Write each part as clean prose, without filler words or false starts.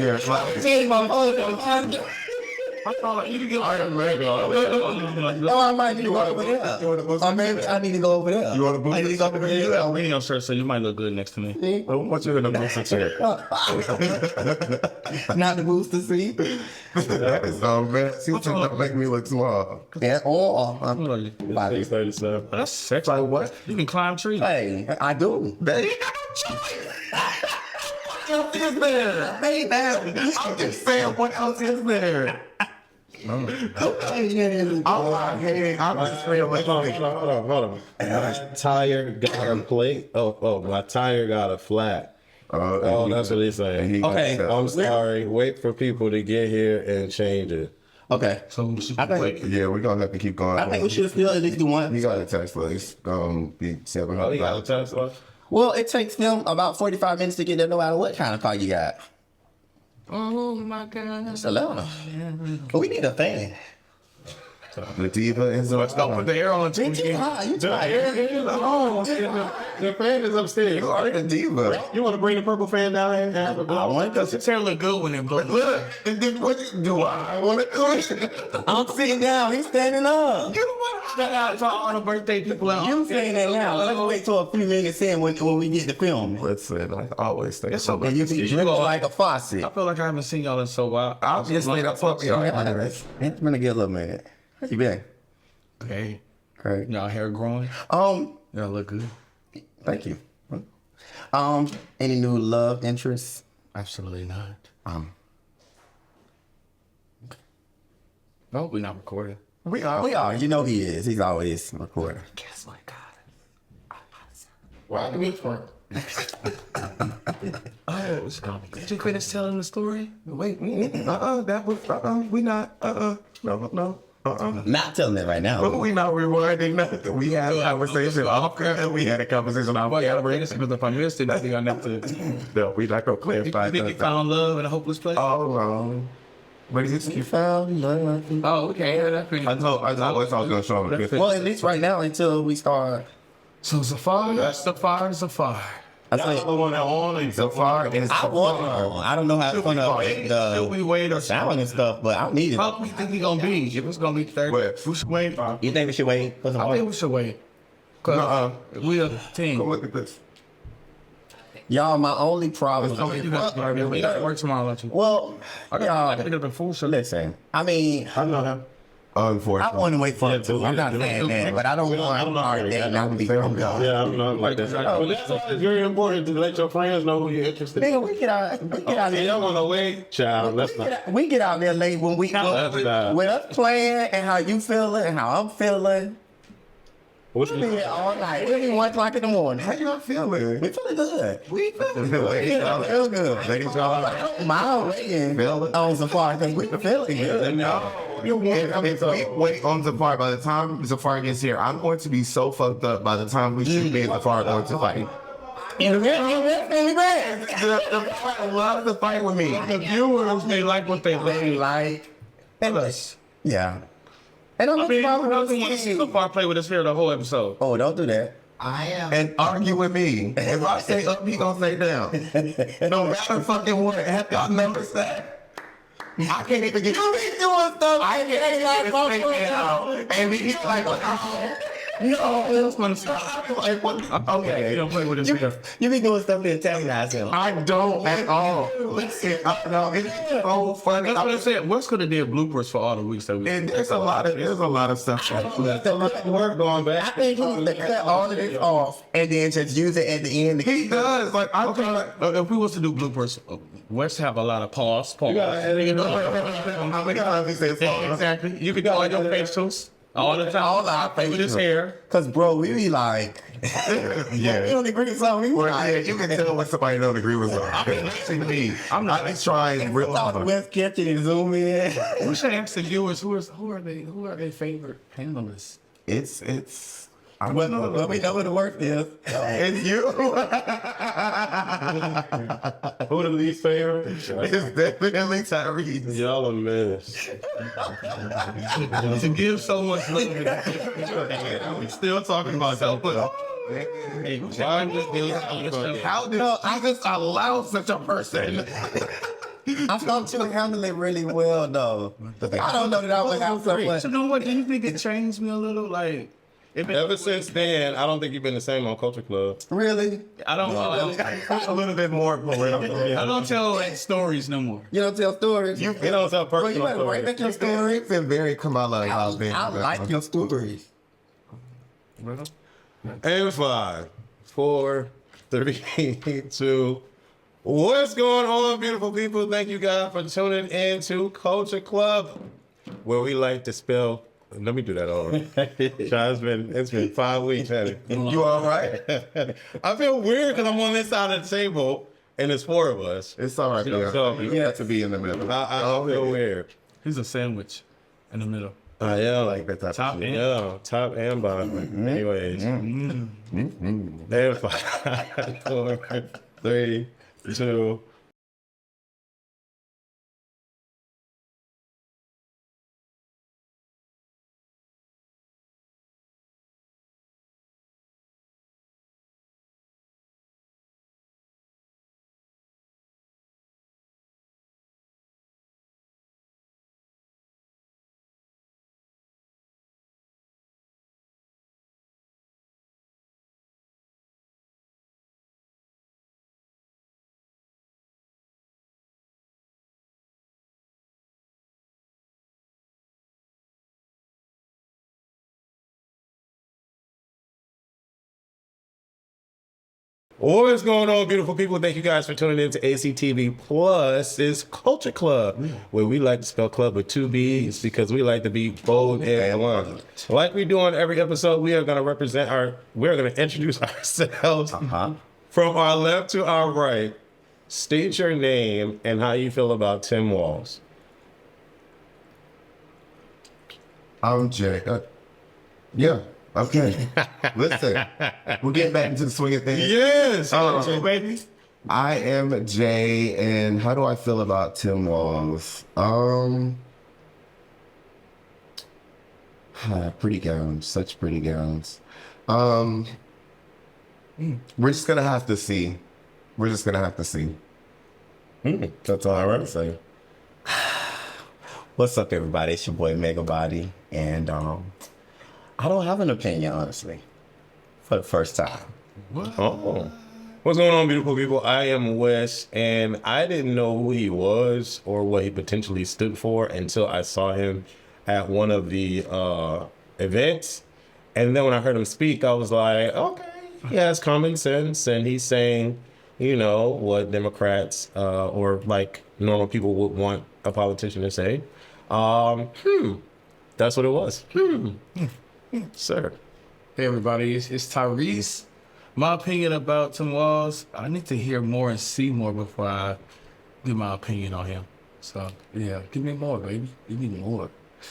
Yeah, it's like, I thought you could get like a regular. No, I might need to go over there. Or maybe I need to go over there. You want to boost? I need to go over there. Yeah, I'm reading your shirt, so you might look good next to me. See? I want you in the booster chair. Not the booster seat. That is so man. See what you make me look small. Yeah, or Body 37. That's sexy. Like what? You can climb trees. hey, I do. That ain't got no choice. What else is there? Hey, now. I'm just saying, what else is there? I'm I'm just saying, Hold on. My tire got a plate. Oh, my tire got a flat. Oh, that's what he's saying. Okay. I'm sorry. Wait for people to get here and change it. Okay. So I think, yeah, we're gonna have to keep going. I think we should still at least do one. You got a text for it's gonna be $700. Oh, you got a Tesla? Well, it takes them about 45 minutes to get there no matter what kind of car you got. Oh my God. It's a lot. But we need a fan. The diva is let's go put the air on the You too high. You too high. The fan is upstairs. You are the diva. You want to bring the purple fan down here and have a I want Because his hair look good when it blows. Look, and then what you do? I want to. I'm sitting down. He's standing up. You want to shout out to all the birthday people out. You saying that now. Let's wait till a few minutes in when we get the film. Listen, I always think so. And you be dripping like a faucet. I feel like I haven't seen y'all in so while. I'll just lay that fuck me. It's gonna get a little minute. How you been? Hey, Great. y'all hair growing? Y'all look good. Thank you. Any new love interests? Absolutely not. No, we're not recording. We are. You know he is. He's always recording. Guess what, God? Why do we for? Oh, did you finish telling the story? Wait, that was, we not, no. Not telling it right now. We not rewinding nothing. We had a conversation off camera. We had a conversation off camera. If I missed it, I think I have to. No, we not gonna clarify. You think you found love in a hopeless place? Oh, wrong. But You found love. Oh, okay. Yeah, that's pretty. I thought I was gonna show him. Well, at least right now until we start. So Safari, Safari. I think The one that on So far, it's I want her. I don't know how it's gonna Should we wait or sound and stuff, but I need it. How long you think he gonna be? If it's gonna be 30, Wait. we should wait. You think we should wait for some I more? think we should wait. Cause we a team. Look at this. Y'all, my only problem. You gotta work tomorrow, don't you? Well, I y'all, picked up in full shirt. listen. I mean, I know him. I Unfortunately. want to wait for it too. I'm not saying that, but I don't want our date not to be from God. Yeah, I'm not like that. But that's why it's very important to let your friends know who you're interested in. Nigga, we get out And there. y'all wanna wait, child? Let's not. We get out there late when we That's not. with us playing and how you feeling and how I'm feeling. What's We here all night. It ain't 1 o'clock in the morning. How y'all feeling? We feeling good. We feeling good. Feel good. Ladies, y'all. My waiting on Safari because we feeling good. No. If we wait on Safari, by the time Safari gets here, I'm going to be so fucked up by the time we should be in Safari going to fight. The love to fight with me. The viewers, they like what they They like. us. Yeah. And I'm I mean, who probably doesn't want to see Safari play with his hair the whole episode? Oh, don't do that. And argue with me. If I say up, he gonna say down. No matter fucking what. Have y'all noticed that? I can't even get. You be doing stuff. I can't even get out. And he's like, no, it's gonna stop. Like, what? Okay. He don't play with his hair. You be doing stuff to antagonize him. I don't at all. Listen, no, it's so funny. That's what I said. Wes could have did bloopers for all the weeks that we. And there's a lot of stuff. work going back? I think he needs to cut all of this off and then just use it at the end. He does. Like I thought. If we was to do bloopers, Wes have a lot of pause. How many times he says Exactly. You could do all your facials all the time. All our With his hair. Cause bro, we be like, Yeah. we don't agree with something. We Well, like, yeah, you can tell when somebody don't agree with something. Listen to me. I'm not just trying real South hard. West Kitchen and zoom in. We should ask the viewers who are their favorite panelists. It's. Well, we know what the work is. It's you. Who the least favorite? It's definitely Tyrese. Y'all a mess. To give so much love. We still talking about that. How did I just allow such a person? I thought you handled it really well, though. I don't know that I would have so much. So, you know what? Do you think it changed me a little? Like, Ever since then, I don't think you've been the same on Culture Club. Really? I don't know. A little bit more political. I don't tell like stories no more. You don't tell stories? You don't tell Bro, you personal better write stories. back your stories. It's been very Kamala Harris. I like your stories. And 5, 4, 3, 2. What's going on, beautiful people? Thank you guys for tuning in to Culture Club, where we like to spell. Let me do that all right. It's been 5 weeks, hasn't it? You all right? I feel weird because I'm on this side of the table and there's 4 of us. It's all right. So, You have to be in the middle. I feel weird. He's a sandwich in the middle. I am. Like that type Top of shit. end. Yeah, top and bottom. Anyways. And 5, 4, 3, 2. What's going on, beautiful people? Thank you guys for tuning in to ACTV Plus. It's Culture Club, where we like to spell club with 2 B's because we like to be bold and blunt. Like we do on every episode, we're going to introduce ourselves from our left to our right. State your name and how you feel about Tim Walls. I'm Jay. Yeah. Okay. Listen, we're getting back into the swing of things. Yes, baby. I am Jay, and how do I feel about Tim Walls? Pretty gowns, such pretty gowns. We're just gonna have to see. That's all I want to say. What's up, everybody? It's your boy Mega Body, and I don't have an opinion, honestly, for the first time. Oh. What's going on, beautiful people? I am Wes, and I didn't know who he was or what he potentially stood for until I saw him at one of the events. And then when I heard him speak, I was like, okay, he has common sense, and he's saying, you know, what Democrats or like normal people would want a politician to say. That's what it was. Sir. Hey everybody, it's Tyrese. My opinion about Tim Walls, I need to hear more and see more before I give my opinion on him. So yeah, give me more, baby. Give me more.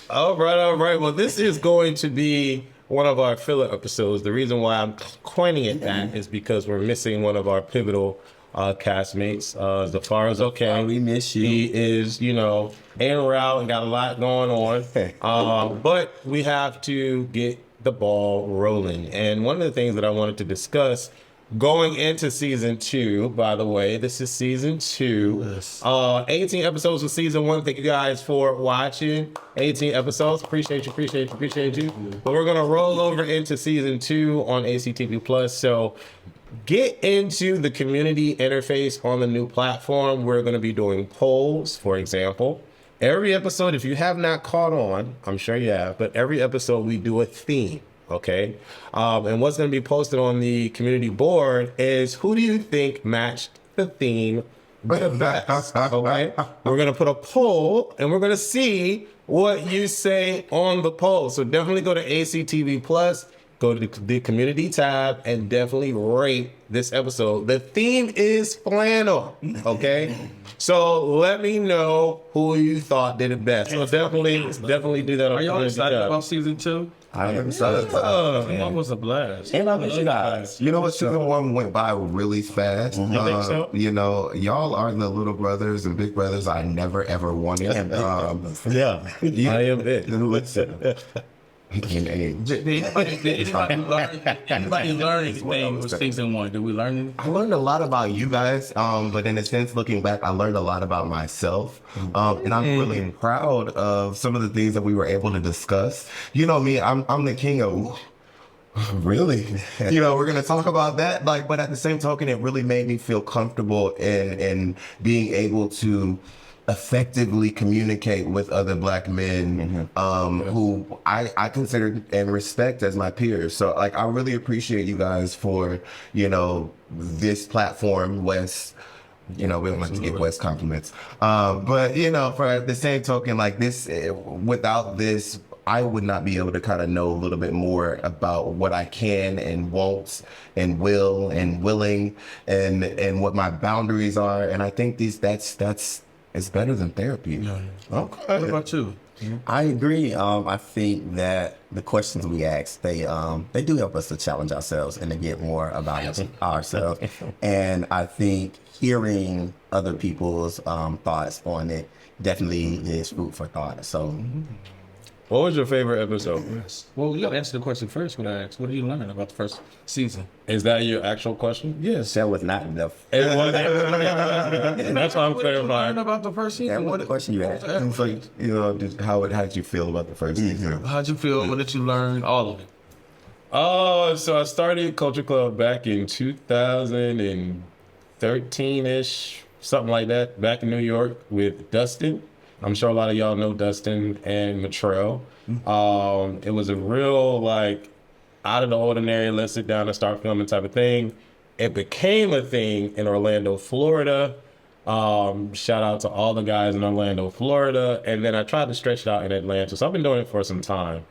All right. Well, this is going to be one of our filler episodes. The reason why I'm coining it that is because we're missing one of our pivotal castmates. Zafar is okay. We miss you. He is, en route and got a lot going on. But we have to get the ball rolling. And one of the things that I wanted to discuss going into season 2, by the way, this is season 2. Yes. 18 episodes of season 1. Thank you guys for watching. 18 episodes. Appreciate you. But we're going to roll over into season 2 on ACTV Plus. So get into the community interface on the new platform. We're going to be doing polls, for example. Every episode, if you have not caught on, I'm sure you have, but every episode we do a theme, okay? And what's going to be posted on the community board is who do you think matched the theme the best, okay? We're going to put a poll, and we're going to see what you say on the poll. So definitely go to ACTV Plus. Go to the community tab and definitely rate this episode. The theme is flannel, okay? So let me know who you thought did it best. So definitely do that. Are y'all excited about season 2? I am excited. That was a blast. And I miss you guys. You know what? Season 1 went by really fast. You think so? Y'all are the little brothers and big brothers I never ever wanted. Yeah. I am it. Listen, Anybody learn anything with season 1? Did we learn anything? I learned a lot about you guys, but in a sense, looking back, I learned a lot about myself, and I'm really proud of some of the things that we were able to discuss. You know me, I'm the king of. Really? We're gonna talk about that. But at the same token, it really made me feel comfortable in being able to effectively communicate with other Black men who I consider and respect as my peers. So I really appreciate you guys for this platform, Wes. We don't like to give Wes compliments, but for the same token, this, without this, I would not be able to kind of know a little bit more about what I can and won't and will and willing and what my boundaries are. And I think that's it's better than therapy. Yeah. Okay. What about you? I agree. I think that the questions we ask, they do help us to challenge ourselves and to get more about ourselves. And I think hearing other people's thoughts on it definitely is food for thought. So. What was your favorite episode? Well, you got to answer the question first when I ask. What did you learn about the first season? Is that your actual question? Yes. That was not enough. It was. That's why I'm What did you learn clarifying. about the first season? That was the question you asked. It's how did you feel about the first season? How'd you feel? What did you learn? All of it. Oh, so I started Culture Club back in 2013-ish, something like that, back in New York with Dustin. I'm sure a lot of y'all know Dustin and Matrell. It was a real, out of the ordinary, let's sit down and start filming type of thing. It became a thing in Orlando, Florida. Shout out to all the guys in Orlando, Florida. And then I tried to stretch it out in Atlanta. So I've been doing it for some time.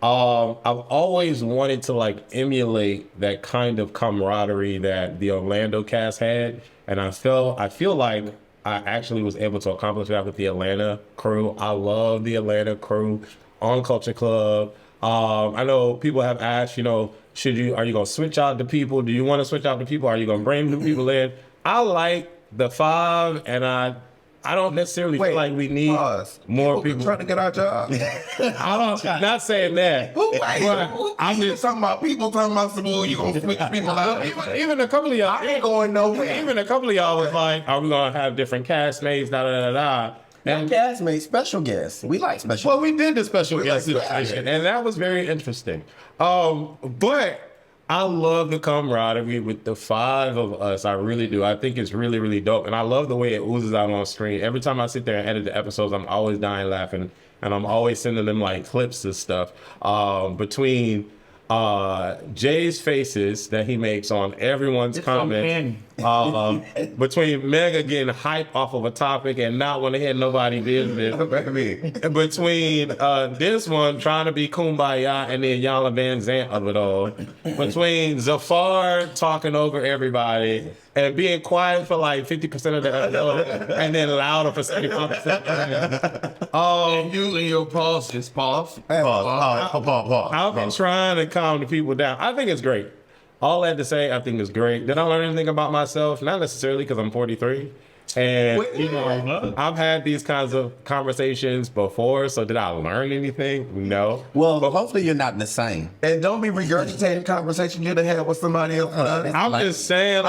I've always wanted to emulate that kind of camaraderie that the Orlando cast had. And I feel like I actually was able to accomplish that with the Atlanta crew. I love the Atlanta crew on Culture Club. I know people have asked, are you going to switch out the people? Do you want to switch out the people? Are you going to bring new people in? I like the 5, and I don't necessarily feel like we need more people trying to get our job. I'm not saying that. I'm just talking about people talking about some you gonna switch people out. Even a couple of y'all, I ain't going nowhere. even a couple of y'all was like, are we going to have different castmates, da-da-da-da. And castmates, special guests. We like special. Well, we did the special guest situation, and that was very interesting. But I love the camaraderie with the 5 of us. I really do. I think it's really, really dope. And I love the way it oozes out on screen. Every time I sit there and edit the episodes, I'm always dying laughing. And I'm always sending them clips and stuff. Between Jay's faces that he makes on everyone's comments. Between Mega getting hype off of a topic and not want to hear nobody business. Between this one trying to be kumbaya and then Yala Van Zant of it all. Between Zafar talking over everybody and being quiet for 50% of the episode and then louder for 75%. And you and your pauses. Pause. I've been trying to calm the people down. I think it's great. All that to say, I think it's great. Did I learn anything about myself? Not necessarily, because I'm 43. And, I've had these kinds of conversations before, so did I learn anything? No. Well, hopefully you're not the same. And don't be regurgitating conversations you'd have had with somebody else. I'm just saying,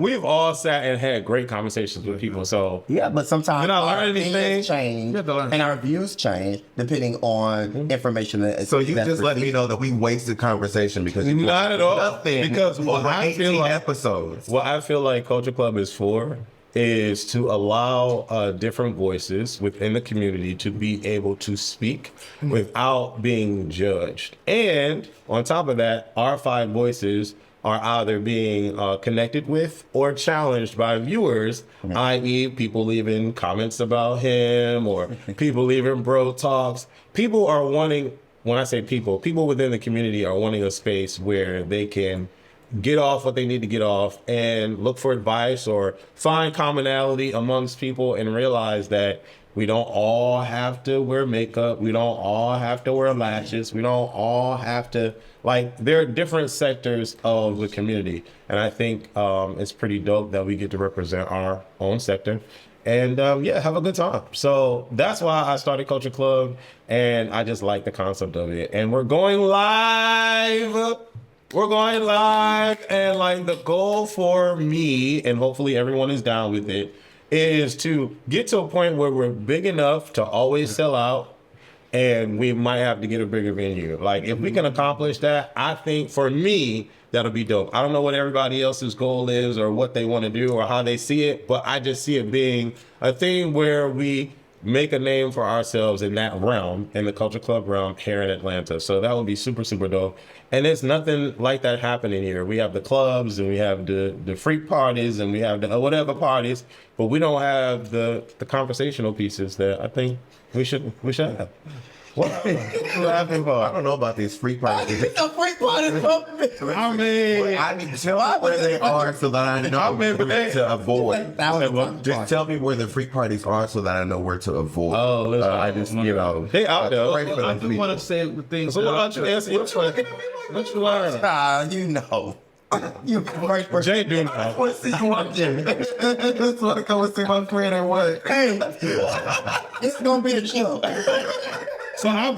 We've all sat and had great conversations with people, so. Yeah, but sometimes Did I learn our anything? opinions change You have to learn. and our views change depending on information that So you just let me know that we wasted conversation because you Not at all. nothing Because what over I feel 18 like- episodes. What I feel like Culture Club is for is to allow different voices within the community to be able to speak without being judged. And on top of that, our 5 voices are either being connected with or challenged by viewers, i.e. people leaving comments about him or people leaving bro talks. People are wanting, when I say people within the community are wanting a space where they can get off what they need to get off and look for advice or find commonality amongst people and realize that we don't all have to wear makeup. We don't all have to wear lashes. We don't all have to, there are different sectors of the community. And I think it's pretty dope that we get to represent our own sector. and have a good time. So that's why I started Culture Club, and I just like the concept of it. And we're going live. We're going live, and like the goal for me, and hopefully everyone is down with it, is to get to a point where we're big enough to always sell out, and we might have to get a bigger venue. Like, if we can accomplish that, I think for me, that'll be dope. I don't know what everybody else's goal is or what they want to do or how they see it, but I just see it being a thing where we make a name for ourselves in that realm, in the Culture Club realm here in Atlanta. So that would be super, super dope. And there's nothing like that happening here. We have the clubs, and we have the freak parties, and we have the whatever parties, but we don't have the conversational pieces that I think we should have. What are you laughing for? I don't know about these free parties. The freak parties. I mean, I need to tell me where they are so that I know where to avoid. Just tell me where the free parties are so that I know where to avoid. Oh, listen, I just, you know. they out there. Pray for I them just want people. to say the things. So what about you, answer your question? What you learn? You know. You the first person. Jay do I now. want to see you watching. I just want to come and see my friend and what. Hey, it's gonna be a show. So I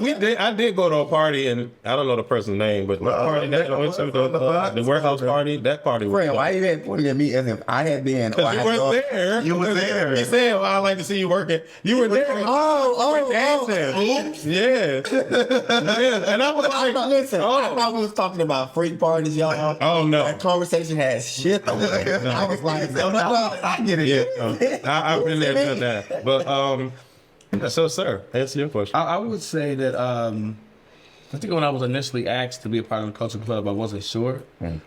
did go to a party, and I don't know the person's name, but the party that I went to, the warehouse party, that party was Friend, why you had pointing at me as if I had been? because you weren't there. You were there. He said, well, I'd like to see you working. You were there. Oh, Dancing. Yeah. Yeah. And I was like, Listen, I oh, thought we was talking about freak parties, y'all. oh no. That conversation had shit on it. I was like, I get it. Yeah. I've been there, done that. But, so, sir, answer your question. I would say that I think when I was initially asked to be a part of the Culture Club, I wasn't sure,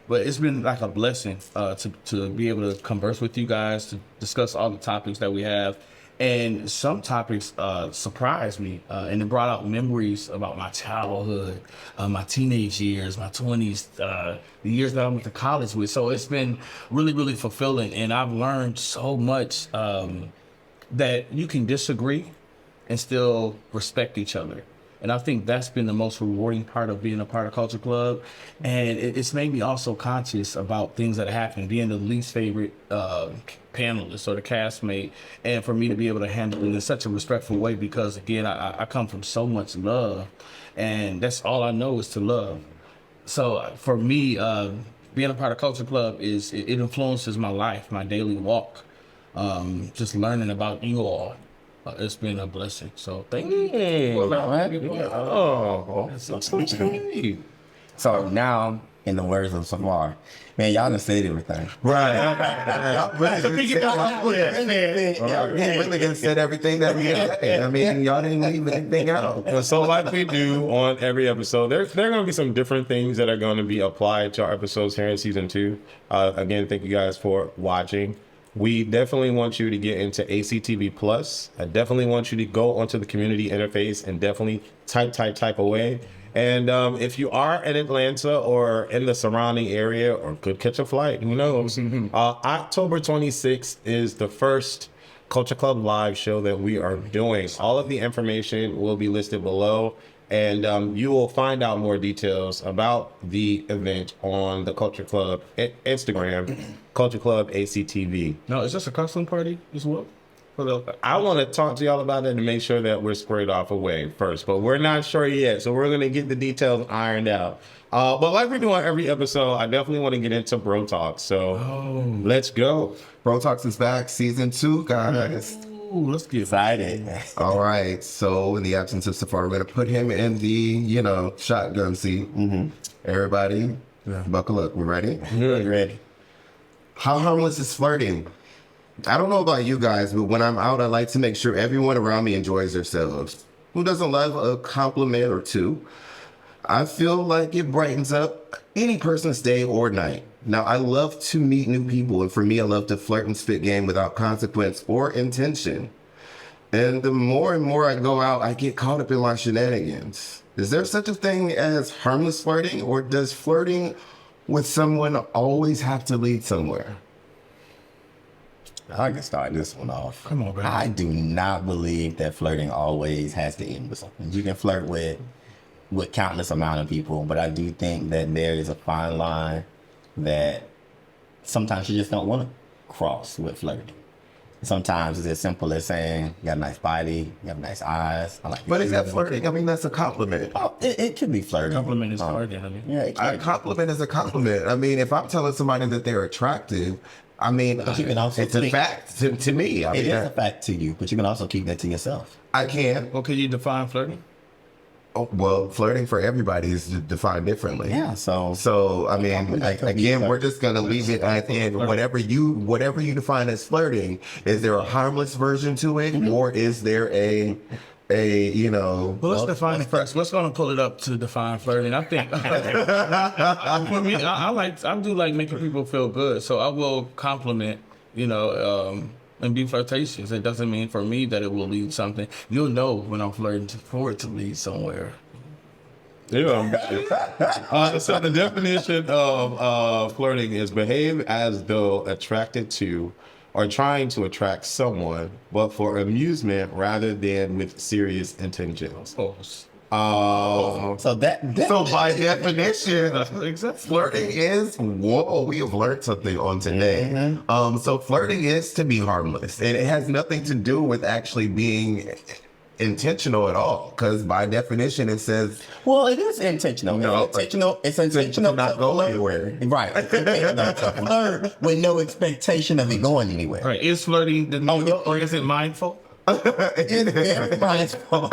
but it's been like a blessing to be able to converse with you guys, to discuss all the topics that we have. And some topics surprised me, and it brought out memories about my childhood, my teenage years, my 20s, the years that I went to college with. So it's been really, really fulfilling, and I've learned so much that you can disagree and still respect each other. And I think that's been the most rewarding part of being a part of Culture Club. And it's made me also conscious about things that happen, being the least favorite panelist or the castmate, and for me to be able to handle it in such a respectful way, because again, I come from so much love, and that's all I know is to love. So for me, being a part of Culture Club it influences my life, my daily walk, just learning about you all. It's been a blessing. So thank you. Oh, that's so sweet. so now, in the words of Samar, man, y'all done said everything. Right. Really done said everything that we had. I mean, y'all didn't leave anything out. So like we do on every episode, there are going to be some different things that are going to be applied to our episodes here in season 2. Again, thank you guys for watching. We definitely want you to get into ACTV Plus. I definitely want you to go onto the community interface and definitely type away. And if you are in Atlanta or in the surrounding area, or could catch a flight, who knows? October 26th is the first Culture Club live show that we are doing. All of the information will be listed below, and you will find out more details about the event on the Culture Club Instagram, Culture Club ACTV. No, is this a costume party as well? I want to talk to y'all about it and make sure that we're squared off away first, but we're not sure yet. So we're going to get the details ironed out. But like we do on every episode, I definitely want to get into Bro Talk. So let's go. Bro Talks is back, season 2, guys. Ooh, let's get Excited. All right. So in the absence of Safari, we're going to put him in the, shotgun seat. Everybody, buckle up. We ready? Ready. How harmless is flirting? I don't know about you guys, but when I'm out, I like to make sure everyone around me enjoys themselves. Who doesn't love a compliment or two? I feel like it brightens up any person's day or night. Now, I love to meet new people, and for me, I love to flirt and spit game without consequence or intention. And the more and more I go out, I get caught up in my shenanigans. Is there such a thing as harmless flirting, or does flirting with someone always have to lead somewhere? I can start this one off. Come on, baby. I do not believe that flirting always has to end with something. You can flirt with countless amount of people, but I do think that there is a fine line that sometimes you just don't want to cross with flirting. Sometimes it's as simple as saying, you got a nice body, you have nice eyes. I like But is that flirting? I mean, that's a compliment. Oh, it can be flirting. Compliment is flirting, honey. Yeah, it A can. compliment is a compliment. I mean, if I'm telling somebody that they're attractive, I mean, you can also it's a think- fact to me. I It mean, is a fact to you, but you can also keep that to yourself. I can. Well, could you define flirting? Oh, well, flirting for everybody is defined differently. Yeah, so So I mean, again, we're just gonna leave it at in whatever you define as flirting. Is there a harmless version to it, or is there a you know? Well, let's define it first. Let's go and pull it up to define flirting. I think for me, I do like making people feel good. So I will compliment, and be flirtatious. It doesn't mean for me that it will lead something. You'll know when I'm flirting for it to lead somewhere. Yeah. So the definition of flirting is behave as though attracted to or trying to attract someone, but for amusement rather than with serious intentions. so that So by definition, Exactly. flirting is whoa. We have learned something on today. So flirting is to be harmless, and it has nothing to do with actually being intentional at all. Because by definition, it says well, it is intentional. No, It's intentional to not go anywhere. Right. It's intentional to flirt with no expectation of it going anywhere. Right. Is flirting or is it mindful? It's very mindful.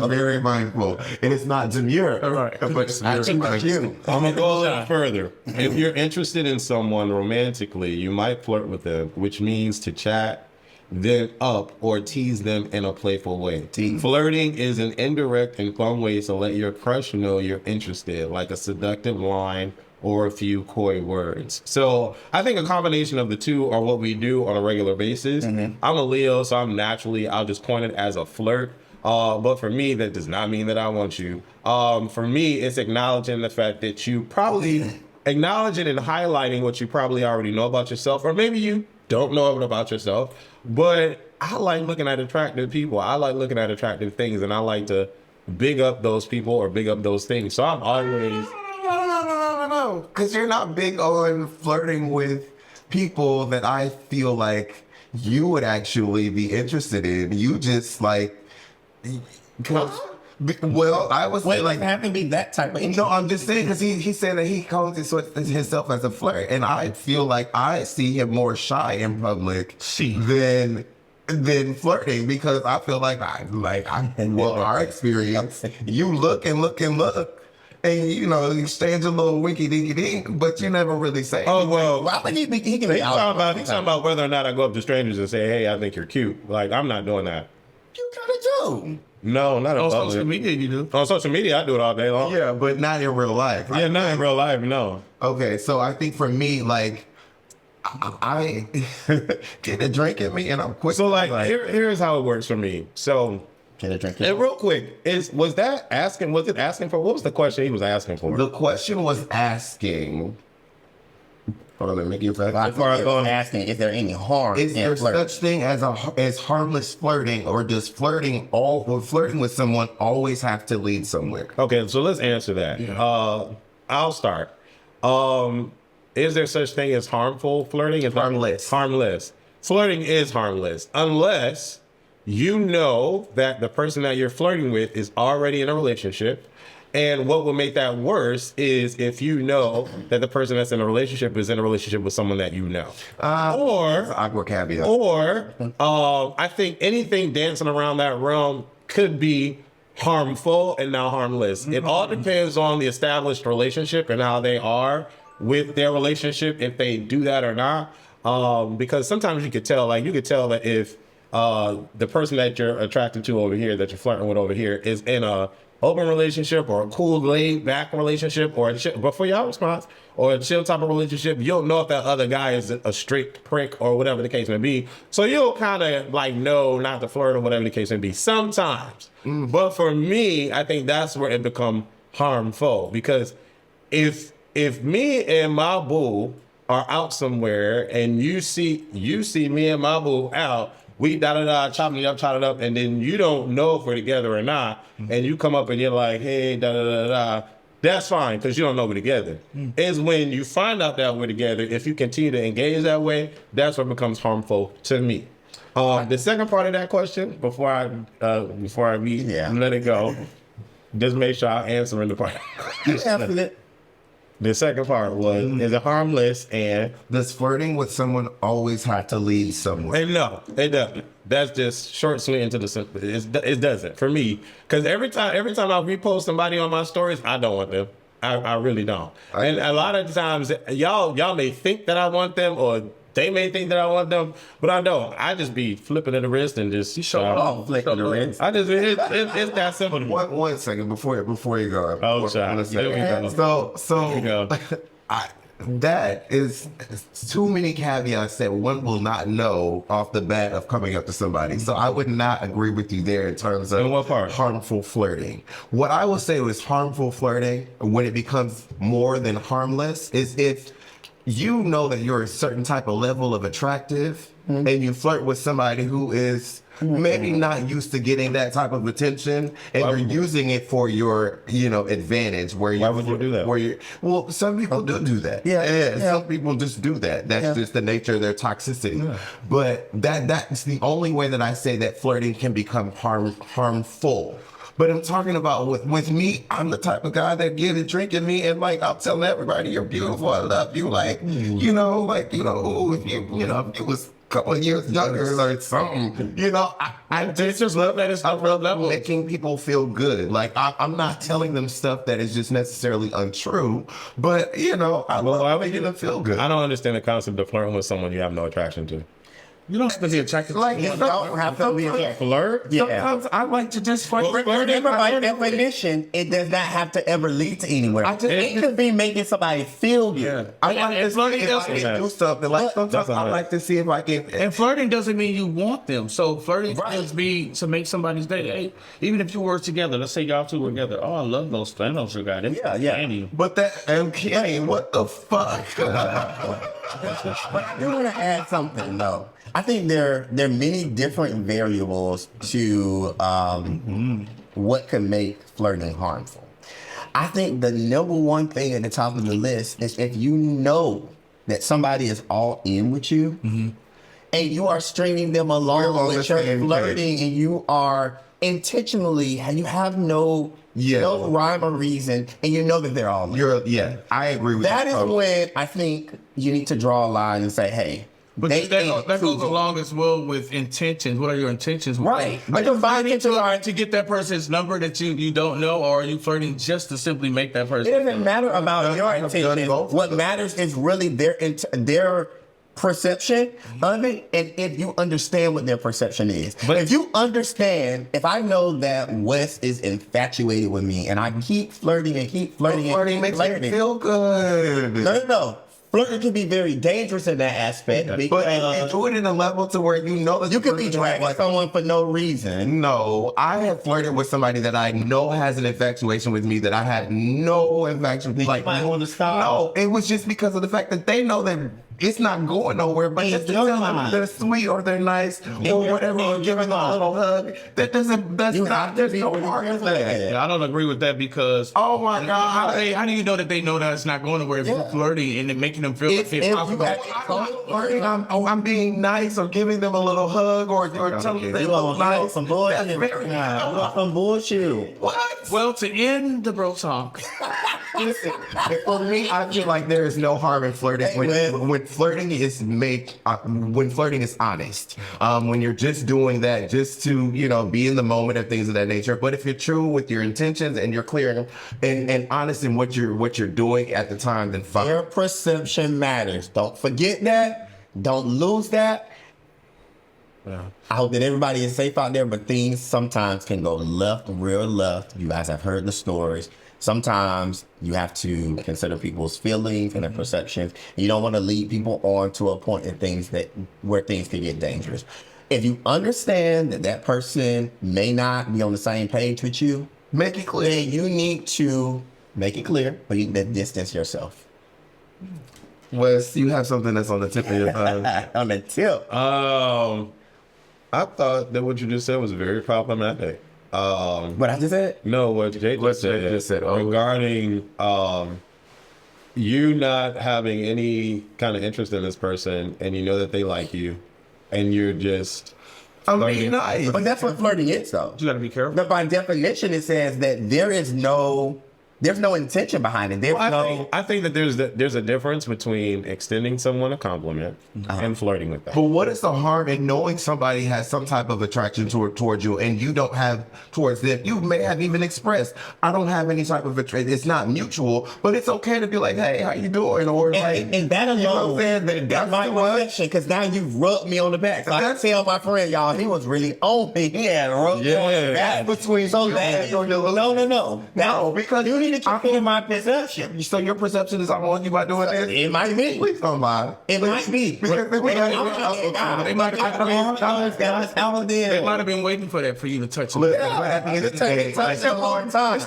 very mindful. And it's not demure. Right. But it's actually mindful. I'm gonna go a little further. If you're interested in someone romantically, you might flirt with them, which means to chat them up or tease them in a playful way. Flirting is an indirect and fun way to let your crush know you're interested, like a seductive line or a few coy words. So I think a combination of the two are what we do on a regular basis. I'm a Leo, so I'll just point it as a flirt. But for me, that does not mean that I want you. For me, it's acknowledging the fact that you probably acknowledging and highlighting what you probably already know about yourself, or maybe you don't know it about yourself. But I like looking at attractive people. I like looking at attractive things, and I like to big up those people or big up those things. So I'm always... No. Because you're not big on flirting with people that I feel like you would actually be interested in. You just like... Well, I was Well, like... it have to be that type of No, I'm just saying because he said that he calls himself as a flirt, and I feel like I see him more shy in public than flirting, because I feel like our experience, you look and look and look, and exchange a little winky dinky dink, but you never really say. Oh, well, Well, I think he can he's talking about whether or not I go up to strangers and say, hey, I think you're cute. Like, I'm not doing that. You kind of do. No, not in On public. social media, you do. On social media, I do it all day long. Yeah, but not in real life. Yeah, not in real life, no. Okay, so I think for me, like, I get a drink at me and I'm quick. So, like, here's how it works for me. So, Get a drink. and real quick, was it asking for, what was the question he was asking for? The question was asking. Hold on, let me give that. Before I go asking, is there any harm Is in there flirting? such thing as harmless flirting, or does flirting with someone always have to lead somewhere? Okay, so let's answer that. I'll start. Is there such thing as harmful flirting? It's Harmless. Harmless. Flirting is harmless unless you know that the person that you're flirting with is already in a relationship. And what will make that worse is if you know that the person that's in a relationship is in a relationship with someone that you know. Awkward caveat. Or I think anything dancing around that realm could be harmful and not harmless. It all depends on the established relationship and how they are with their relationship, if they do that or not. Because sometimes you could tell that if the person that you're attracted to over here, that you're flirting with over here, is in a open relationship or a cool laid back relationship or a chill, but for your response, or a chill type of relationship, you'll know if that other guy is a straight prick or whatever the case may be. So you'll kind of like know not to flirt or whatever the case may be sometimes. But for me, I think that's where it becomes harmful, because if me and my boo are out somewhere and you see me and my boo out, we chopping it up, and then you don't know if we're together or not, and you come up and you're like, hey, that's fine, because you don't know we're together. It's when you find out that we're together, if you continue to engage that way, that's what becomes harmful to me. The second part of that question, before I let it go, just make sure I answer in the part. The second part was, is it harmless, and Does flirting with someone always have to lead somewhere? and no, it doesn't. That's just short, sweet, into the simple. It doesn't for me, because every time I repost somebody on my stories, I don't want them. I really don't. And a lot of times, y'all may think that I want them, or they may think that I want them, but I don't. I just be flipping at the wrist and just flicking the wrist. I just it's that simple. One second before you go. Oh, child. There we go. So we go. that is too many caveats that one will not know off the bat of coming up to somebody. So I would not agree with you there in terms of In what part? harmful flirting. What I will say was harmful flirting when it becomes more than harmless is if you know that you're a certain type of level of attractive and you flirt with somebody who is maybe not used to getting that type of attention and you're using it for your, advantage. Why would you do that? Well, some people do that. Yeah. Some people just do that. That's just the nature of their toxicity. Yeah. But that's the only way that I say that flirting can become harmful. But I'm talking about with me, I'm the type of guy that get it drinking me and I'm telling everybody you're beautiful, I love you. If you was a couple of years younger or something, I just love that it's making people feel good. I'm not telling them stuff that is just necessarily untrue, but I love making them feel good. I don't understand the concept of flirting with someone you have no attraction to. You don't have to be attracted to You don't have to be a flirt. Sometimes I like to just flirt. Remember, by definition, it does not have to ever lead to anywhere. It could be making somebody feel good. Yeah. I like to see if I can do something. Sometimes I like to see if I can. And flirting doesn't mean you want them. So flirting just be to make somebody's day. Hey, even if you were together, let's say y'all two were together. Oh, I love those flannels you got. Yeah. But Kenny, what the fuck? But I do want to add something though. I think there are many different variables to what can make flirting harmful. I think the number one thing at the top of the list is if you know that somebody is all in with you and you are stringing them along with your flirting and you are intentionally, and you have no rhyme or reason, and you know that they're all in. I agree with that. That is when I think you need to draw a line and say, hey, but that goes along as well with intentions. What are your intentions? Right. Are you flirting to get that person's number that you don't know, or are you flirting just to simply make that person? It doesn't matter about your intention. What matters is really their perception of it, and if you understand what their perception is. But if you understand, if I know that Wes is infatuated with me, and I keep flirting and keep flirting and flirting makes me feel good. No. Flirting can be very dangerous in that aspect. But do it in a level to where you know that you could be dragging someone for no reason. No, I have flirted with somebody that I know has an infatuation with me that I had no infatuation with. You might want to stop. No, it was just because of the fact that they know that it's not going nowhere, but just to tell them they're sweet or they're nice or whatever, or giving them a little hug. There's no part of that. Yeah, I don't agree with that because oh my God, how do you know that they know that it's not going nowhere if you're flirting and making them feel like I'm being nice or giving them a little hug or telling them they look nice. Some bullshit. What? Well, to end the bro talk. Listen, for me, I feel like there is no harm in flirting when flirting is when flirting is honest. When you're just doing that just to be in the moment of things of that nature. But if you're true with your intentions and you're clear and honest in what you're doing at the time, then fine. Your perception matters. Don't forget that. Don't lose that. Yeah. I hope that everybody is safe out there, but things sometimes can go left, real left. You guys have heard the stories. Sometimes you have to consider people's feelings and their perceptions. You don't want to lead people on to a point in where things can get dangerous. If you understand that person may not be on the same page with you, make it clear. Then you need to make it clear, but you can distance yourself. Wes, you have something that's on the tip of your tongue. On the tip. I thought that what you just said was very problematic. What I just said? No, what Jay just said regarding you not having any kind of interest in this person, and you know that they like you, and you're just I'm being nice. But that's what flirting is, though. you got to be careful. But by definition, it says that there's no intention behind it. There's I think that there's a difference between extending someone a compliment and flirting with them. But what is the harm in knowing somebody has some type of attraction towards you and you don't have towards them? You may have even expressed, I don't have any type of attraction. It's not mutual, but it's okay to be like, hey, how you doing? Or like, and that alone, you know what I'm saying? that's my reflection, because now you've rubbed me on the back. So I can tell my friend, y'all, he was really on me. He had rubbed me on the back. Between So you that and your no, because you need to keep in my perception. So your perception is I'm on you by doing this? It might be. Please don't lie. It might be. Because They might have been waiting for that for you to touch them. It's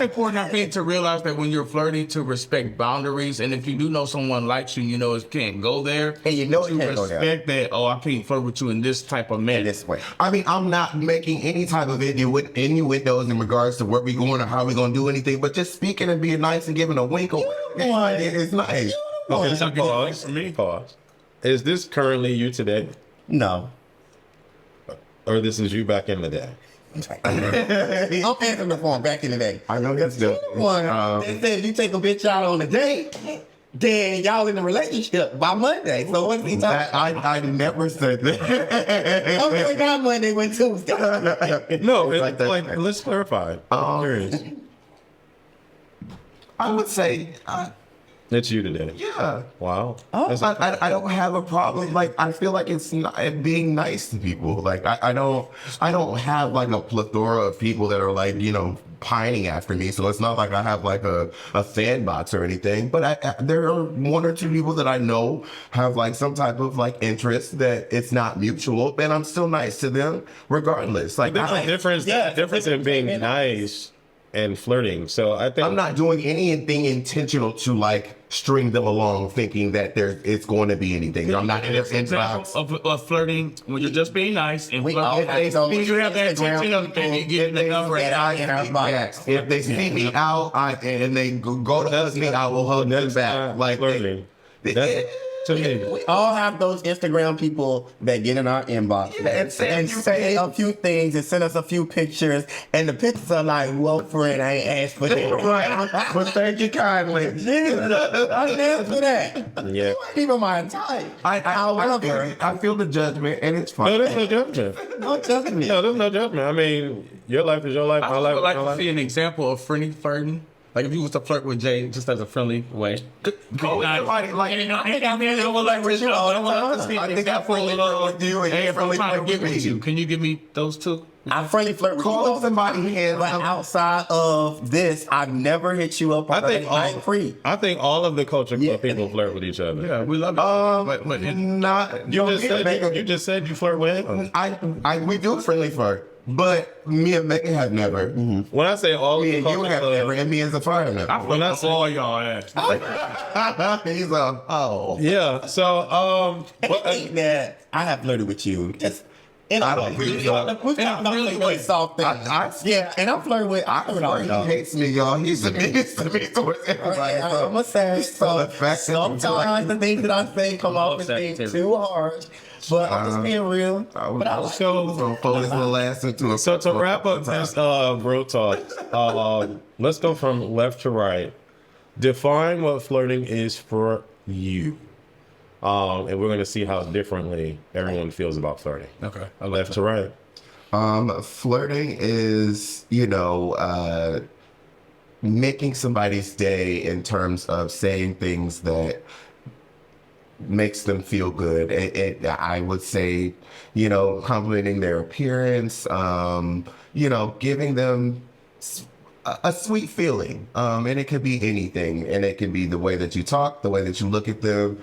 important, I think, to realize that when you're flirting, to respect boundaries, and if you do know someone likes you, you know it can't go there. And you know it to can't go there. respect that. Oh, I can't flirt with you in this type of manner. This way. I mean, I'm not making any type of innuendos in regards to where we going or how we gonna do anything, but just speaking and being nice and giving a wink or it's nice. Okay, so pause. Pause. Is this currently you today, No. or this is you back in the day? I'm answering the phone back in the day. I know that's the They said you take a bitch out on a date, then y'all in a relationship by Monday. So what's he talking? I never said that. Okay, not Monday, when Tuesday. No, Like that. like let's clarify. I'm curious. I would say, It's you today. yeah. Wow. I don't have a problem. Like I feel like it's not being nice to people. Like I don't have like a plethora of people that are like, you know, pining after me. So it's not like I have like a sandbox or anything. But there are one or two people that I know have like some type of like interest that it's not mutual, and I'm still nice to them regardless. Like There's a difference. Difference in being nice and flirting. So I think I'm not doing anything intentional to like string them along thinking that it's going to be anything. I'm not in their inbox. Of flirting when you're just being nice and We all flirting. have those You have that attention of you getting the number. If they see me out and they go to hug me, I will hug them back. Like flirting. To me. We all have those Instagram people that get in our inbox and say a few things and send us a few pictures, and the pictures are like, well, friend, I ain't asked for that. Right. But thank you kindly. I didn't ask for that. Yeah. You ain't even my type. I feel the judgment, and it's No, fine. there's no judgment. No judgment. No, there's no judgment. I mean, your life is your life. My I life would is like my to life. see an example of friendly flirting. Like if you was to flirt with Jay just as a friendly way. I think I fully flirt with you, and you fully flirt with me. Can you give me those two? I friendly flirt with Call you, somebody in. but outside of this, I've never hit you up. I think all of the culture club Yeah. people flirt with each other. Yeah, we love it. but Not You just said you flirt with him. we do friendly flirt, but me and Megan have never. When I say all of Me the and you culture have club, never, and me as a fire never. when I say all y'all ass. He's yeah, so I think that I have flirted with you. Just I don't think so. really soft things. Yeah, and I'm flirting with. He hates me, y'all. He's meanest to me towards everybody. So I'm gonna say so the fact that you sometimes the things that I say come off as being too hard, but I'm just being real. But I like so fold this little ass into a. So to wrap up this bro talk, let's go from left to right. Define what flirting is for you. And we're going to see how differently everyone feels about flirting. Okay. Left to right. Flirting is, making somebody's day in terms of saying things that makes them feel good. I would say, complimenting their appearance, giving them a sweet feeling. And it could be anything. And it could be the way that you talk, the way that you look at them,